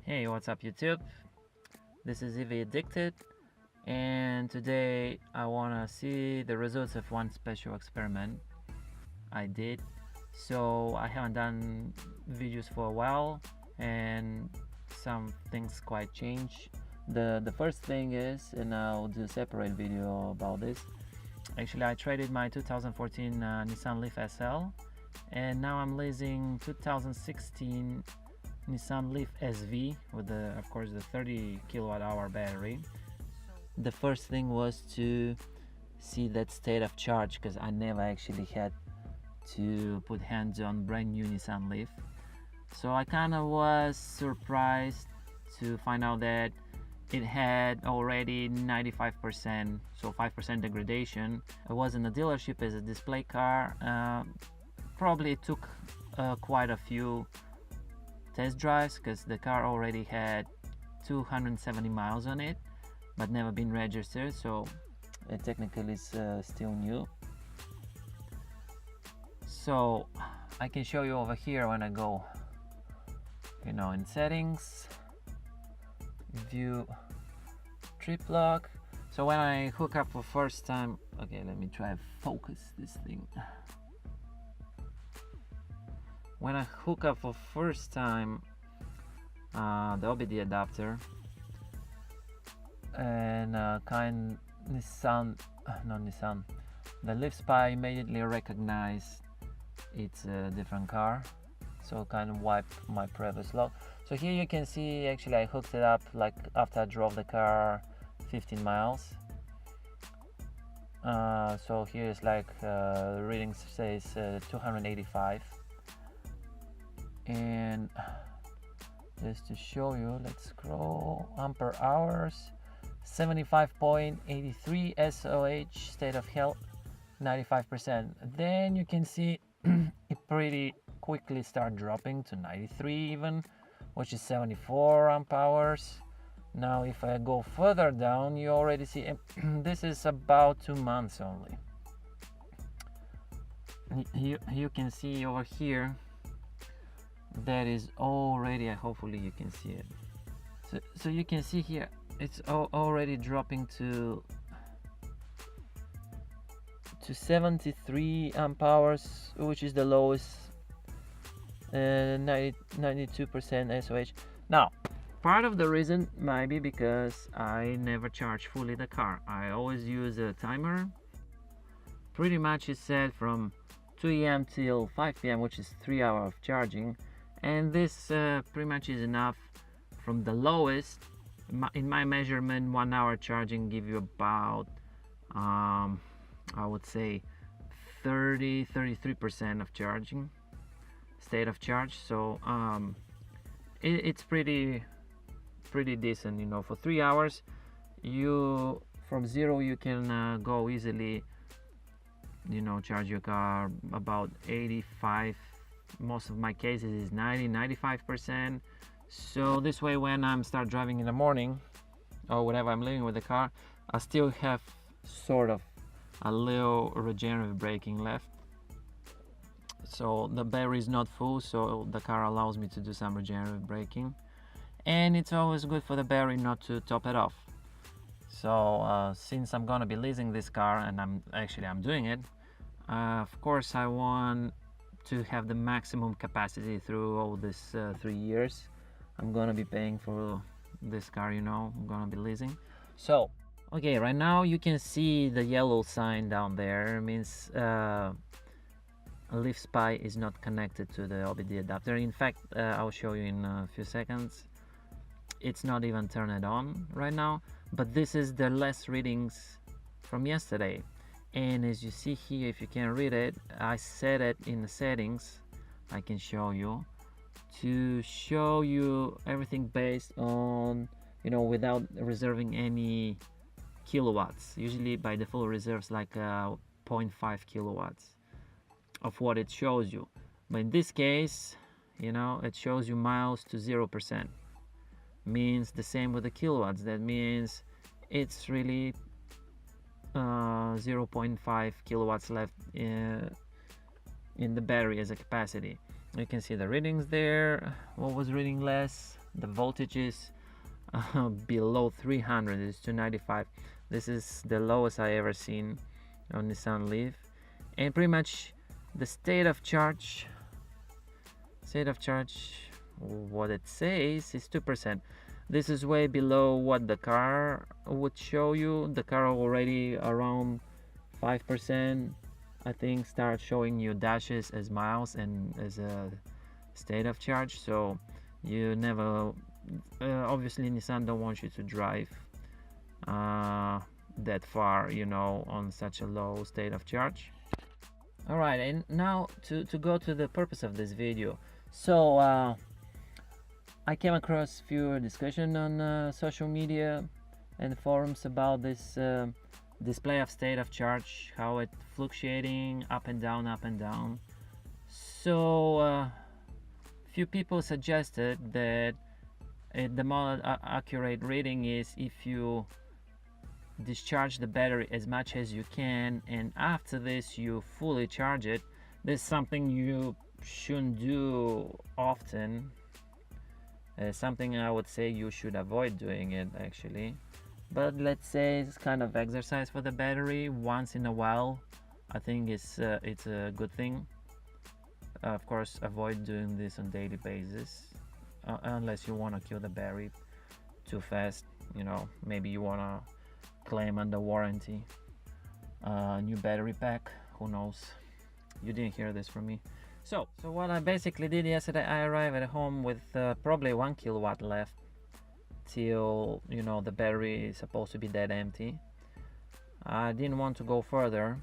Hey, what's up YouTube? This is EV Addicted, and today I wanna see the results of one special experiment I did. So I haven't done videos for a while and some things quite changed. The first thing is, and I'll do a separate video about this. Actually, I traded my 2014 Nissan Leaf SL, and now I'm leasing 2016 Nissan Leaf SV with of course the 30 kilowatt hour battery. The first thing was to see that state of charge, because I never actually had to put hands on brand new Nissan Leaf. So I kind of was surprised to find out that it had already 95%, so 5% degradation. It was in the dealership as a display car. Probably took quite a few test drives, because the car already had 270 miles on it but never been registered, so it technically is still new. So I can show you over here when I go, in settings, view trip log. So when I hook up for first time, okay, let me try to focus this thing. When I hook up for first time the OBD adapter, and the Leaf Spy immediately recognized it's a different car, so kind of wiped my previous log. So here you can see actually I hooked it up like after I drove the car 15 miles. So here's like the reading says 285. And just to show you, let's scroll. Ampere hours, 75.83 SOH, state of health 95%. Then you can see it pretty quickly start dropping to 93 even, which is 74 amp hours. Now if I go further down, you already see this is about 2 months only. You can see over here that is already, hopefully you can see it. So you can see here it's already dropping to 73 amp hours, which is the lowest, 92% SOH. Now part of the reason might be because I never charge fully the car. I always use a timer. Pretty much it's set from 2 AM till 5 PM, which is 3 hours of charging. And this pretty much is enough. From the lowest, in my measurement, 1 hour charging give you about I would say 33% of charging, state of charge. So it's pretty decent, for 3 hours. You from zero you can go easily, charge your car about 85. Most of my cases is 95%. So this way when I'm start driving in the morning or whenever I'm leaving with the car, I still have sort of a little regenerative braking left, so the battery is not full, so the car allows me to do some regenerative braking. And it's always good for the battery not to top it off. So since I'm gonna be leasing this car, and I'm doing it, of course I want to have the maximum capacity through all this 3 years I'm gonna be paying for this car. I'm gonna be leasing. So okay, right now you can see the yellow sign down there. It means Leaf Spy is not connected to the OBD adapter. In fact, I'll show you in a few seconds. It's not even turned on right now, but this is the last readings from yesterday. And as you see here, if you can read it, I set it in the settings. I can show you to show you everything based on, without reserving any kilowatts. Usually by default reserves like 0.5 kilowatts of what it shows you, but in this case, it shows you miles to 0%. Means the same with the kilowatts. That means it's really 0.5 kilowatts left in the battery as a capacity. You can see the readings there. What was reading less? the voltage is below 300. It's 295. This is the lowest I ever seen on Nissan Leaf. And pretty much the state of charge, what it says is 2%. This is way below what the car would show you. The car already around 5%, I think, start showing you dashes as miles and as a state of charge. So you never, obviously Nissan don't want you to drive that far, you know, on such a low state of charge. All right, and now to go to the purpose of this video. So I came across few discussion on social media and forums about this display of state of charge, how it fluctuating up and down, up and down. So few people suggested that the more accurate reading is if you discharge the battery as much as you can, and after this you fully charge it. This is something you shouldn't do often. Something I would say you should avoid doing it actually, but let's say it's kind of exercise for the battery once in a while. I think it's a good thing. Of course, avoid doing this on daily basis unless you want to kill the battery too fast. You know, maybe you want to claim under warranty new battery pack, who knows. You didn't hear this from me. So what I basically did yesterday, I arrived at home with probably 1 kilowatt left till, you know, the battery is supposed to be dead empty. I didn't want to go further,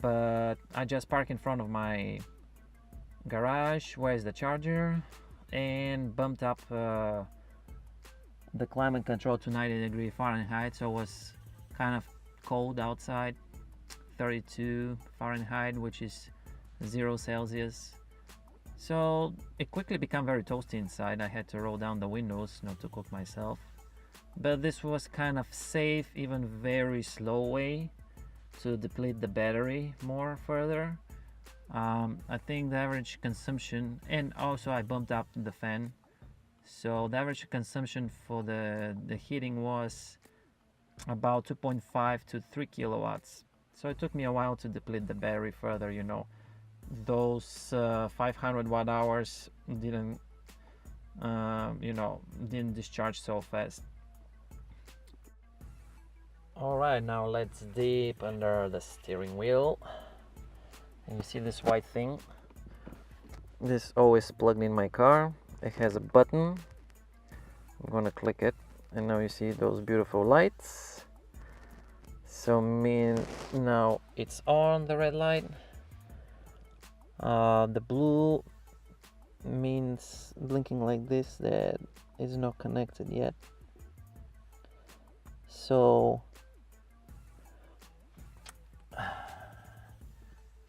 but I just parked in front of my garage where is the charger and bumped up the climate control to 90 degrees Fahrenheit, so it was kind of cold outside, 32 Fahrenheit, which is 0 Celsius. So it quickly became very toasty inside. I had to roll down the windows not to cook myself, but this was kind of safe, even very slow way to deplete the battery more further. I think the average consumption, and also I bumped up the fan, so the average consumption for the heating was about 2.5 to 3 kilowatts. So it took me a while to deplete the battery further, you know. Those 500 watt hours didn't didn't discharge so fast. All right, now let's dip under the steering wheel, and you see this white thing. This always plugged in my car. It has a button. I'm gonna click it, and now you see those beautiful lights. So now it's on, the red light. The blue means blinking like this, that is not connected yet. So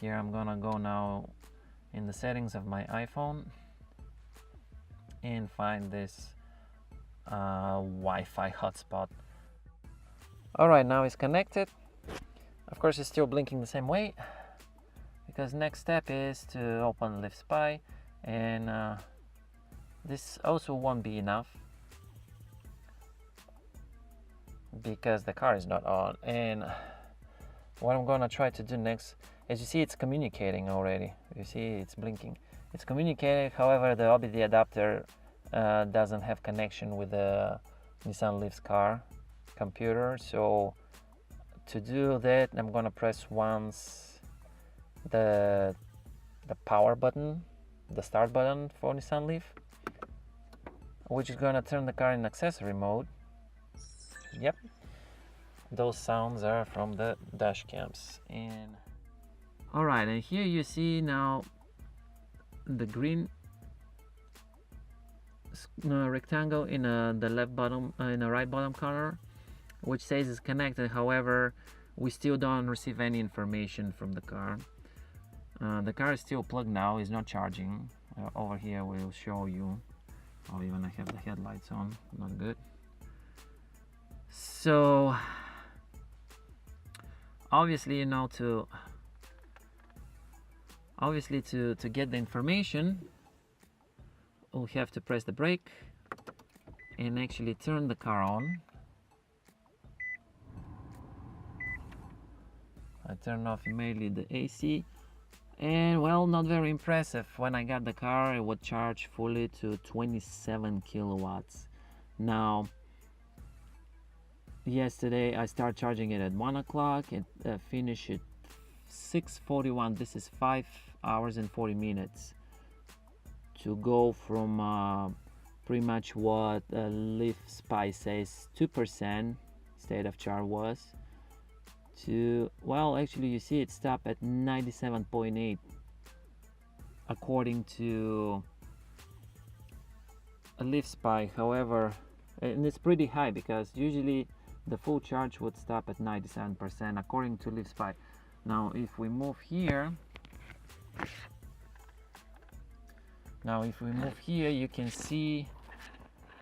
here I'm gonna go now in the settings of my iPhone and find this Wi-Fi hotspot. Alright, now it's connected. Of course it's still blinking the same way, because next step is to open Leaf Spy, and this also won't be enough because the car is not on. And what I'm gonna try to do next, as you see, it's communicating already. You see it's blinking, it's communicating. However, the OBD adapter doesn't have connection with the Nissan Leaf's car computer. So to do that, I'm gonna press once the power button, the start button for Nissan Leaf, which is gonna turn the car in accessory mode. Yep, those sounds are from the dash cams. And all right, and here you see now the green rectangle in the left bottom, in the right bottom corner, which says it's connected. However, we still don't receive any information from the car. The car is still plugged now, is not charging. Over here we'll show you. Oh, even I have the headlights on, not good. So obviously, you know, to get the information, we have to press the brake and actually turn the car on. I turn off immediately the AC, and well, not very impressive. When I got the car, it would charge fully to 27 kilowatts. Now, yesterday I started charging it at 1 o'clock and finished at 6:41. This is 5 hours and 40 minutes to go from pretty much what Leaf SV says 2% state of charge was, to, well, actually you see it stopped at 97.8 according to a Leaf SV. However, and it's pretty high because usually the full charge would stop at 97% according to Leaf SV. Now if we move here, you can see,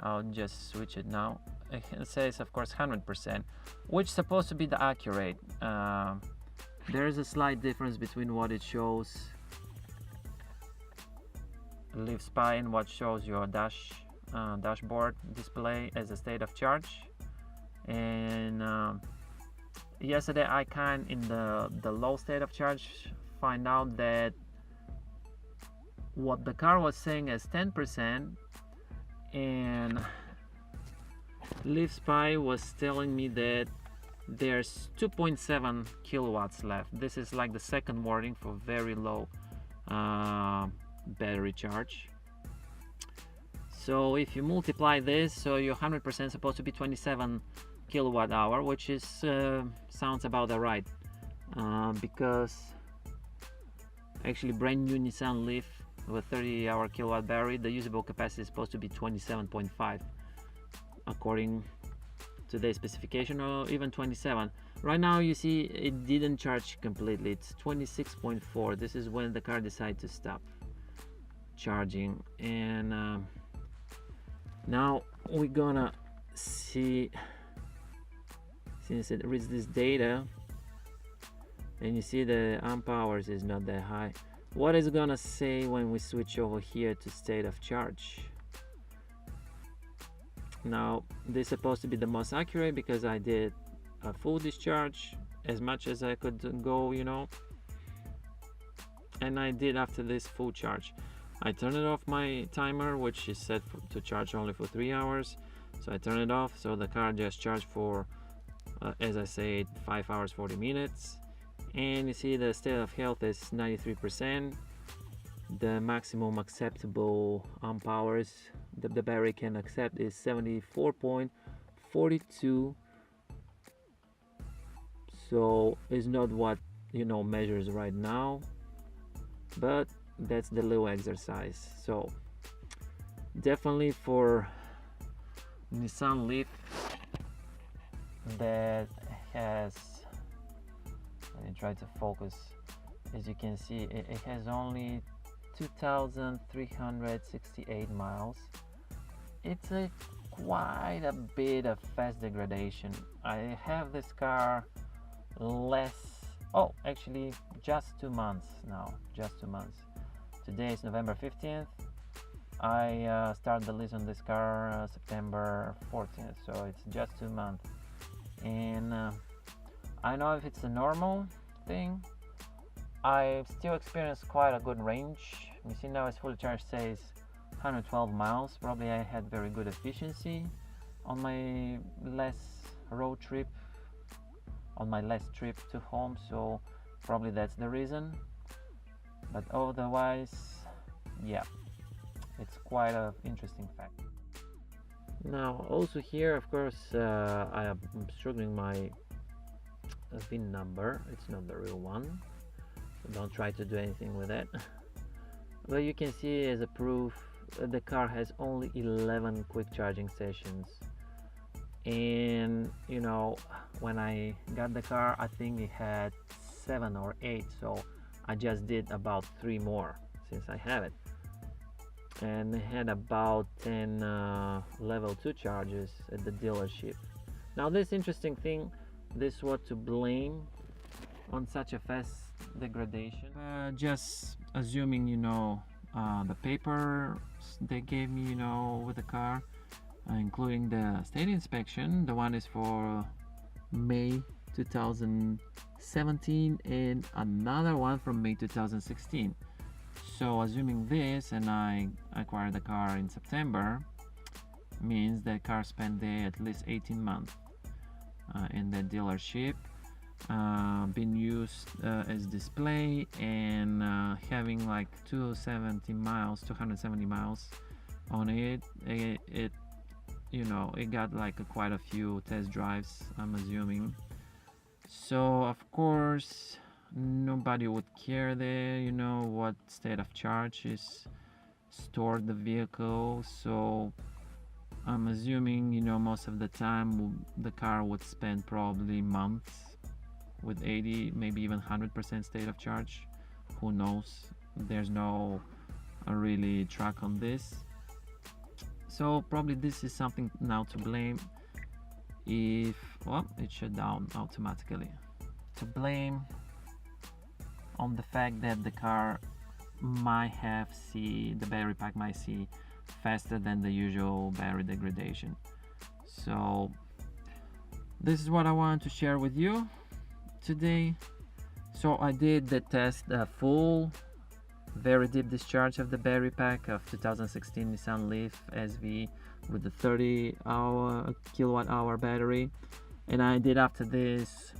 I'll just switch it now. It says, of course, 100%, which is supposed to be the accurate. There is a slight difference between what it shows Leaf SV and what shows your dashboard display as a state of charge. And yesterday I in the low state of charge find out that what the car was saying as 10%, and Leaf SV was telling me that there's 2.7 kilowatts left. This is like the second warning for very low battery charge. So if you multiply this, so your 100% is supposed to be 27 kilowatt hour, which is sounds about right, because actually brand new Nissan Leaf with 30-hour kilowatt battery, the usable capacity is supposed to be 27.5 according to the specification, or even 27. Right now you see it didn't charge completely, it's 26.4. This is when the car decided to stop charging. And now we're gonna see, since it reads this data and you see the amp hours is not that high, what is it gonna say when we switch over here to state of charge. Now this is supposed to be the most accurate because I did a full discharge as much as I could go, you know, and I did after this full charge. I turned it off my timer, which is set to charge only for 3 hours, so I turn it off, so the car just charged for as I said 5 hours 40 minutes. And you see the state of health is 93%. The maximum acceptable amp hours the battery can accept is 74.42. So it's not what, you know, measures right now, but that's the little exercise. So definitely for Nissan Leaf that has, let me try to focus, as you can see it has only 2,368 miles. It's quite a bit of fast degradation. I have this car actually just 2 months now, just 2 months. Today is November 15th. I started the lease on this car September 14th, so it's just 2 months. And I know if it's a normal thing, I still experience quite a good range. You see now it's fully charged, says 112 miles. Probably I had very good efficiency on my last road trip, on my last trip to home, so probably that's the reason. But otherwise, yeah, it's quite an interesting fact. Now also here, of course, I am struggling my VIN number. It's not the real one, so don't try to do anything with it. But you can see as a proof, the car has only 11 quick charging stations. And you know, when I got the car, I think it had 7 or 8, so I just did about 3 more since I have it. And it had about 10 level 2 charges at the dealership. Now this interesting thing, this what to blame on such a fast degradation, just assuming, you know, the papers they gave me, you know, with the car, including the state inspection. The one is for May 2017 and another one from May 2016. So assuming this, and I acquired the car in September, means the car spent there at least 18 months in the dealership, been used as display, and having like 270 miles on it. It you know, it got like quite a few test drives, I'm assuming. So of course nobody would care there, you know, what state of charge is stored the vehicle. So I'm assuming, you know, most of the time the car would spend probably months with 80, maybe even 100% state of charge. Who knows? There's no really track on this. So probably this is something now to blame if, well, it shut down automatically. To blame on the fact that the car might have the battery pack might see faster than the usual battery degradation. So this is what I wanted to share with you today. So I did the test, full very deep discharge of the battery pack of 2016 Nissan Leaf SV with the 30 kilowatt hour battery, and I did after this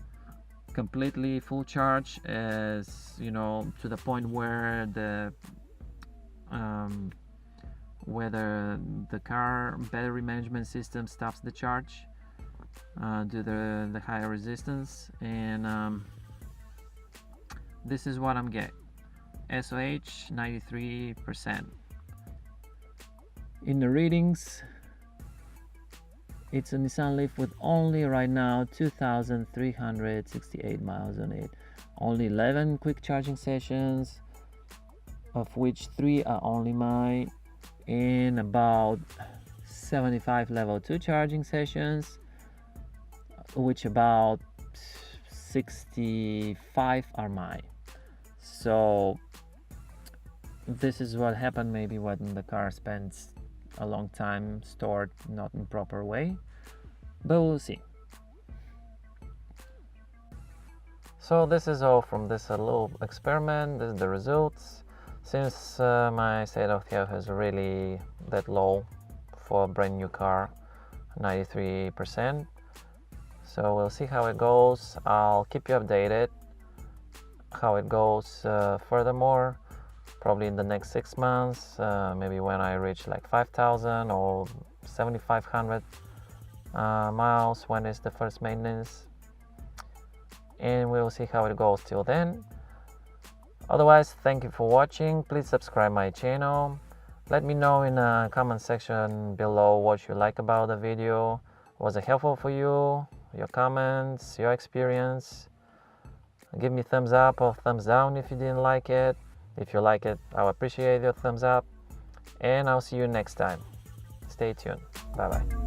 completely full charge, as you know, to the point where the car battery management system stops the charge due to the higher resistance. And this is what I'm getting. SOH 93%. In the readings, it's a Nissan Leaf with only right now 2,368 miles on it. Only 11 quick charging sessions, of which 3 are only mine, and about 75 level 2 charging sessions, which about 65 are mine. So this is what happened maybe when the car spends a long time stored not in proper way, but we'll see. So this is all from this little experiment. This is the results. Since my state of health is really that low for a brand new car, 93%, so we'll see how it goes. I'll keep you updated how it goes furthermore, probably in the next 6 months, maybe when I reach like 5,000 or 7,500 miles, when is the first maintenance, and we'll see how it goes till then. Otherwise, thank you for watching. Please subscribe my channel. Let me know in the comment section below what you like about the video. Was it helpful for you? Your comments, your experience. Give me thumbs up or thumbs down if you didn't like it. If you like it, I'll appreciate your thumbs up. And I'll see you next time. Stay tuned. Bye bye.